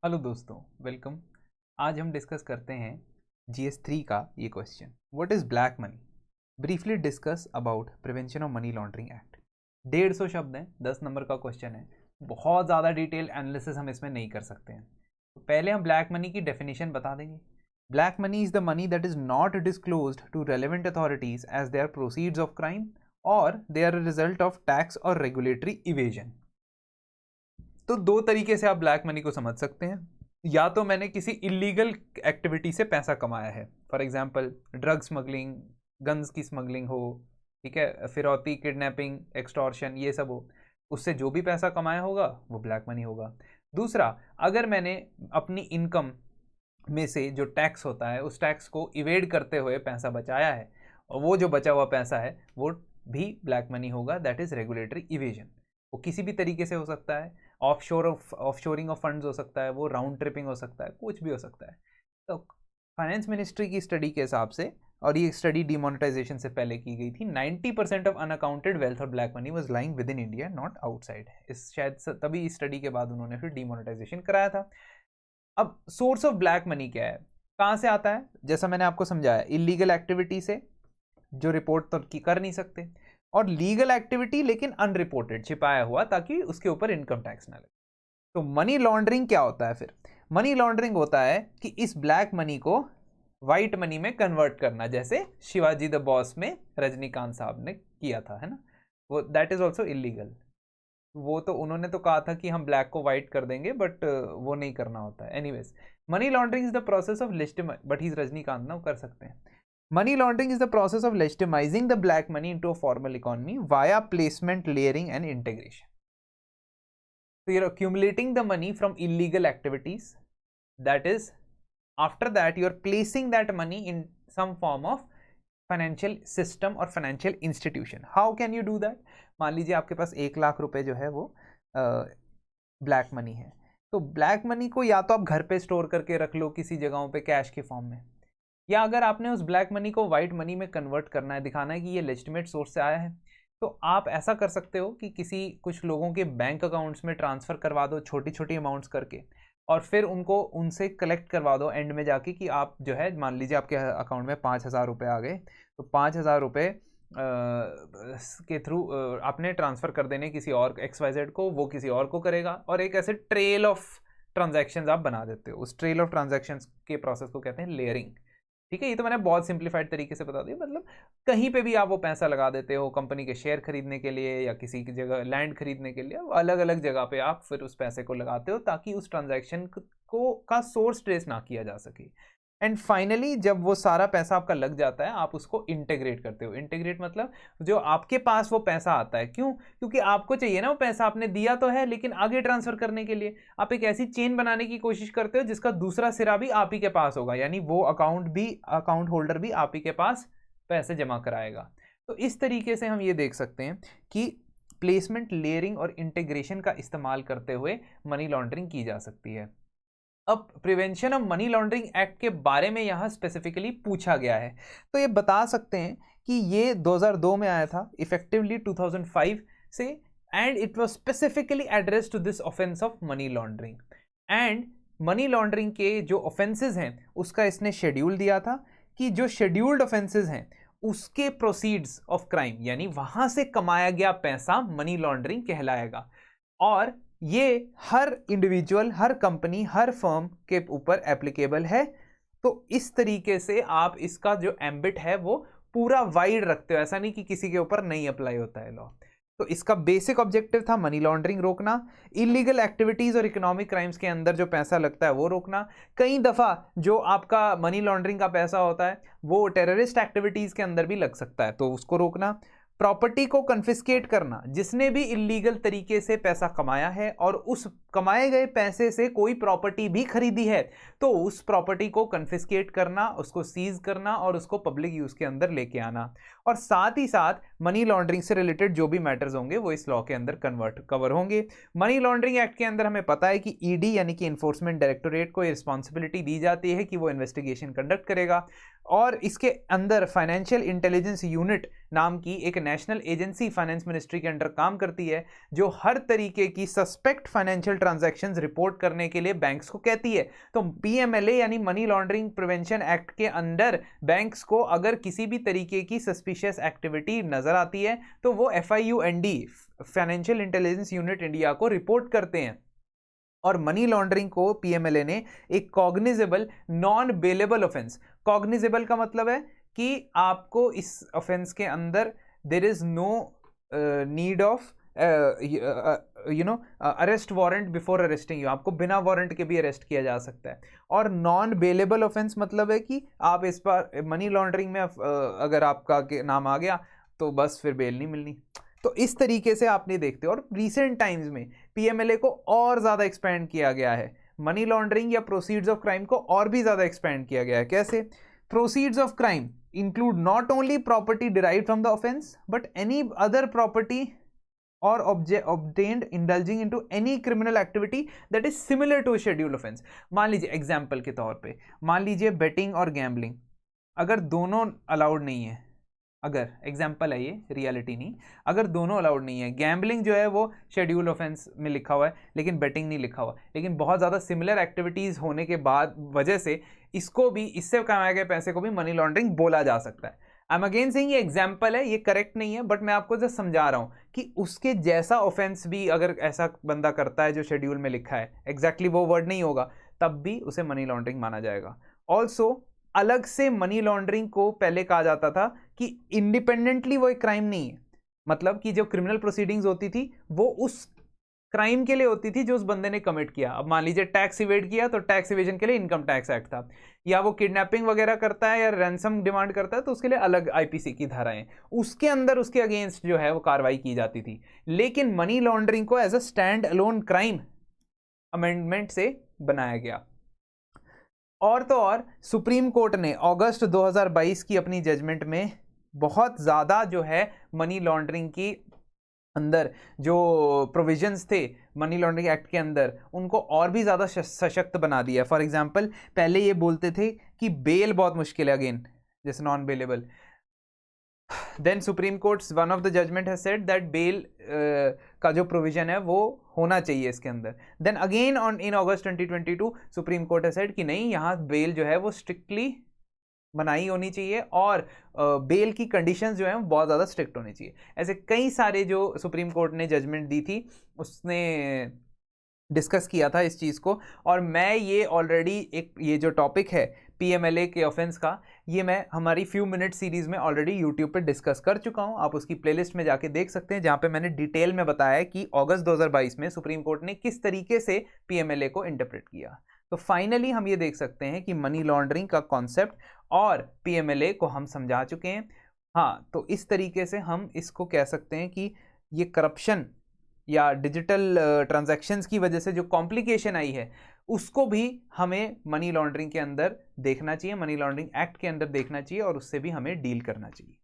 Hello दोस्तों, welcome. आज हम डिस्कस करते हैं GS3 का ये question, what is black money. Briefly discuss about prevention of money laundering act. 150 शब्द हैं, 10 नंबर का क्वेश्चन है। बहुत ज़्यादा डिटेल एनालिसिस हम इसमें नहीं कर सकते हैं। तो पहले हम ब्लैक मनी की डेफिनेशन बता देंगे। Black money is the money that is not disclosed to relevant authorities as they are proceeds of crime और they are result of tax और रेगुलेटरी इवेजन। तो दो तरीके से आप ब्लैक मनी को समझ सकते हैं। या तो मैंने किसी इलीगल एक्टिविटी से पैसा कमाया है, for example drug smuggling, guns की स्मगलिंग हो, ठीक है, फिरौती, किडनैपिंग, एक्सटॉर्शन, ये सब हो, उससे जो भी पैसा कमाया होगा वो ब्लैक मनी होगा। दूसरा, अगर मैंने अपनी इनकम में से जो टैक्स होता है उस टैक्स को इवेड करते हुए पैसा बचाया है और वो जो बचा हुआ पैसा है वो भी ब्लैक मनी होगा, दैट इज रेगुलेटरी इवेजन। वो किसी भी तरीके से हो सकता है, ऑफशोरिंग ऑफ फंड्स हो सकता है, वो राउंड ट्रिपिंग हो सकता है, कुछ भी हो सकता है। तो फाइनेंस मिनिस्ट्री की स्टडी के हिसाब से, और ये स्टडी डिमोनेटाइजेशन से पहले की गई थी, 90% ऑफ अनअकाउंटेड वेल्थ और black money was lying with in India, not outside. इस शायद तभी इस स्टडी के बाद उन्होंने फिर डिमोनेटाइजेशन कराया था। अब सोर्स ऑफ ब्लैक मनी क्या है, कहाँ से आता है? जैसा मैंने आपको समझाया, इलीगल एक्टिविटी से जो रिपोर्ट तो की कर नहीं सकते, और लीगल एक्टिविटी लेकिन अनरिपोर्टेड, छिपाया हुआ, ताकि उसके ऊपर इनकम टैक्स ना लगे। तो मनी लॉन्ड्रिंग क्या होता है फिर? मनी लॉन्ड्रिंग होता है कि इस ब्लैक मनी को व्हाइट मनी में कन्वर्ट करना, जैसे शिवाजी द बॉस में रजनीकांत साहब ने किया था, है ना। वो दैट इज ऑल्सो इलीगल। वो तो उन्होंने तो कहा था कि हम ब्लैक को व्हाइट कर देंगे, बट वो नहीं करना होता है। Anyways, money laundering is the process of but he is Rajinikanth ना, वो कर सकते हैं। Money laundering is the process of legitimizing the black money into a formal economy via placement, layering, and integration. So you're accumulating the money from illegal activities. That is, after that, you're placing that money in some form of financial system or financial institution. How can you do that? मान लीजिए आपके पास 1 लाख रुपए जो है वो black money है। तो black money को या तो आप घर पे स्टोर करके रख लो किसी जगहों पे कैश के फॉर्म में, या अगर आपने उस ब्लैक मनी को व्हाइट मनी में कन्वर्ट करना है, दिखाना है कि ये लेजिटिमेट सोर्स से आया है, तो आप ऐसा कर सकते हो कि कुछ लोगों के बैंक अकाउंट्स में ट्रांसफ़र करवा दो, छोटी छोटी अमाउंट्स करके, और फिर उनसे कलेक्ट करवा दो एंड में जाके कि आप जो है, मान लीजिए आपके अकाउंट में 5,000 रुपये आ गए, तो 5,000 रुपये के थ्रू आपने ट्रांसफ़र कर देने किसी और XYZ को, वो किसी और को करेगा, और एक ऐसे ट्रेल ऑफ ट्रांजैक्शंस आप बना देते हो। उस ट्रेल ऑफ ट्रांजैक्शंस के प्रोसेस को कहते हैं लेयरिंग। ठीक है, ये तो मैंने बहुत सिंप्लीफाइड तरीके से बता दिया। मतलब कहीं पे भी आप वो पैसा लगा देते हो, कंपनी के शेयर खरीदने के लिए या किसी की जगह लैंड खरीदने के लिए, अलग अलग जगह पे आप फिर उस पैसे को लगाते हो ताकि उस ट्रांजैक्शन का सोर्स ट्रेस ना किया जा सके। एंड फाइनली जब वो सारा पैसा आपका लग जाता है, आप उसको इंटीग्रेट करते हो। इंटीग्रेट मतलब जो आपके पास वो पैसा आता है, क्यों? क्योंकि आपको चाहिए ना वो पैसा, आपने दिया तो है लेकिन आगे ट्रांसफर करने के लिए आप एक ऐसी चेन बनाने की कोशिश करते हो जिसका दूसरा सिरा भी आप ही के पास होगा, यानी वो अकाउंट होल्डर भी आप ही के पास पैसे जमा कराएगा। तो इस तरीके से हम ये देख सकते हैं कि प्लेसमेंट, लेयरिंग और इंटीग्रेशन का इस्तेमाल करते हुए मनी लॉन्ड्रिंग की जा सकती है। अब prevention of money laundering act के बारे में यहाँ स्पेसिफिकली पूछा गया है, तो ये बता सकते हैं कि ये 2002 में आया था, इफेक्टिवली 2005 से, and it was specifically address to this offence of money laundering. And money laundering के जो ऑफेंसेस हैं उसका इसने शेड्यूल दिया था कि जो शेड्यूल्ड ऑफेंसेस हैं उसके प्रोसीड्स ऑफ क्राइम, यानी वहां से कमाया गया पैसा मनी लॉन्ड्रिंग कहलाएगा। और ये हर इंडिविजुअल, हर कंपनी, हर फर्म के ऊपर एप्लीकेबल है। तो इस तरीके से आप इसका जो एम्बिट है वो पूरा वाइड रखते हो, ऐसा नहीं कि किसी के ऊपर नहीं अप्लाई होता है लॉ। तो इसका बेसिक ऑब्जेक्टिव था मनी लॉन्ड्रिंग रोकना, इलीगल एक्टिविटीज और इकोनॉमिक क्राइम्स के अंदर जो पैसा लगता है वो रोकना। कई दफ़ा जो आपका मनी लॉन्ड्रिंग का पैसा होता है वो टेररिस्ट एक्टिविटीज के अंदर भी लग सकता है, तो उसको रोकना। प्रॉपर्टी को कन्फिस्केट करना, जिसने भी इलीगल तरीके से पैसा कमाया है और उस कमाए गए पैसे से कोई प्रॉपर्टी भी खरीदी है, तो उस प्रॉपर्टी को कन्फिस्केट करना, उसको सीज करना और उसको पब्लिक यूज के अंदर लेके आना। और साथ ही साथ मनी लॉन्ड्रिंग से रिलेटेड जो भी मैटर्स होंगे वो इस लॉ के अंदर कवर होंगे। मनी लॉन्ड्रिंग एक्ट के अंदर हमें पता है कि ईडी यानी कि इन्फोर्समेंट डायरेक्टोरेट को ये रिस्पॉन्सिबिलिटी दी जाती है कि वो इन्वेस्टिगेशन कंडक्ट करेगा, और इसके अंदर फाइनेंशियल इंटेलिजेंस यूनिट नाम की एक नेशनल एजेंसी फाइनेंस मिनिस्ट्री के अंडर काम करती है, जो हर तरीके की सस्पेक्ट फाइनेंशियल ट्रांजैक्शंस रिपोर्ट करने के लिए बैंक्स को कहती है। तो पीएमएलए यानी मनी लॉन्ड्रिंग प्रिवेंशन एक्ट के अंडर बैंक्स को अगर किसी भी तरीके की सस्पिशियस एक्टिविटी नजर आती है तो वो FIUND Financial Intelligence Unit India को रिपोर्ट करते हैं। और मनी लॉन्ड्रिंग को पीएमएलए ने एक cognizable non bailable offence, cognizable का मतलब है कि आपको इस ऑफेंस के अंदर there is no need of arrest warrant before arresting you, आपको बिना वारंट के भी अरेस्ट किया जा सकता है। और नॉन बेलेबल ऑफेंस मतलब है कि आप इस पर मनी लॉन्ड्रिंग में अगर आपका नाम आ गया तो बस फिर बेल नहीं मिलनी। तो इस तरीके से आप नहीं देखते। और रिसेंट टाइम्स में पीएमएलए को और ज़्यादा एक्सपेंड किया गया है, मनी लॉन्ड्रिंग या प्रोसीड्स ऑफ क्राइम को और भी ज़्यादा एक्सपेंड किया गया है। कैसे? Proceeds of crime include not only property derived from the offence but any other property or obtained indulging into any criminal activity that is similar to a scheduled offense। मान लीजिए एग्जाम्पल के तौर पे, मान लीजिए बेटिंग और gambling अगर दोनों अलाउड नहीं है, अगर एग्जाम्पल है ये, रियलिटी नहीं, अगर दोनों अलाउड नहीं है, गैम्बलिंग जो है वो शेड्यूल ऑफेंस में लिखा हुआ है लेकिन बेटिंग नहीं लिखा हुआ, लेकिन बहुत ज़्यादा सिमिलर एक्टिविटीज़ होने के बाद वजह से इसको भी, इससे कमाए गए पैसे को भी मनी लॉन्ड्रिंग बोला जा सकता है। आई एम अगेन सेइंग ये एग्जाम्पल है, ये करेक्ट नहीं है, बट मैं आपको जस्ट समझा रहा हूँ कि उसके जैसा ऑफेंस भी अगर ऐसा बंदा करता है जो शेड्यूल में लिखा है, एग्जैक्टली वो वर्ड नहीं होगा, तब भी उसे मनी लॉन्ड्रिंग माना जाएगा। ऑल्सो अलग से मनी लॉन्ड्रिंग को पहले कहा जाता था कि इंडिपेंडेंटली वो एक क्राइम नहीं है, मतलब कि जो क्रिमिनल प्रोसीडिंग्स होती थी वो उस क्राइम के लिए होती थी जो उस बंदे ने कमिट किया। अब मान लीजिए टैक्स इवेड किया तो टैक्स इवेजन के लिए इनकम टैक्स एक्ट था, या वो किडनैपिंग वगैरह करता है या रैंसम डिमांड करता है तो उसके लिए अलग आईपीसी की धाराएं, उसके अंदर उसके अगेंस्ट जो है वो कार्रवाई की जाती थी। लेकिन मनी लॉन्ड्रिंग को as a stand alone crime amendment से बनाया गया। और तो और सुप्रीम कोर्ट ने अगस्त 2022 की अपनी जजमेंट में बहुत ज़्यादा जो है मनी लॉन्ड्रिंग की अंदर जो प्रोविजंस थे मनी लॉन्ड्रिंग एक्ट के अंदर, उनको और भी ज़्यादा सशक्त बना दिया। फॉर एग्जांपल पहले ये बोलते थे कि बेल बहुत मुश्किल है, अगेन जैसे non bailable, then Supreme Court one of the judgment has said that bail का जो प्रोविजन है वो होना चाहिए इसके अंदर। Then again in August 2022 Supreme Court has said कि नहीं, यहाँ बेल जो है वो स्ट्रिक्टली बनाई होनी चाहिए और बेल की कंडीशंस जो हैं वो बहुत ज़्यादा स्ट्रिक्ट होनी चाहिए। ऐसे कई सारे जो सुप्रीम कोर्ट ने जजमेंट दी थी उसने डिस्कस किया था इस चीज़ को। और मैं ये ऑलरेडी ये जो टॉपिक है पीएमएलए के ऑफेंस का, ये मैं हमारी फ्यू मिनट सीरीज़ में ऑलरेडी यूट्यूब पे डिस्कस कर चुका हूँ। आप उसकी प्लेलिस्ट में जाके देख सकते हैं जहाँ पे मैंने डिटेल में बताया कि अगस्त 2022 में सुप्रीम कोर्ट ने किस तरीके से पीएमएलए को इंटरप्रेट किया। तो फाइनली हम ये देख सकते हैं कि मनी लॉन्ड्रिंग का कॉन्सेप्ट और पीएमएलए को हम समझा चुके हैं। हाँ, तो इस तरीके से हम इसको कह सकते हैं कि ये करप्शन या डिजिटल ट्रांजैक्शंस की वजह से जो कॉम्प्लिकेशन आई है उसको भी हमें मनी लॉन्ड्रिंग के अंदर देखना चाहिए, मनी लॉन्ड्रिंग एक्ट के अंदर देखना चाहिए और उससे भी हमें डील करना चाहिए।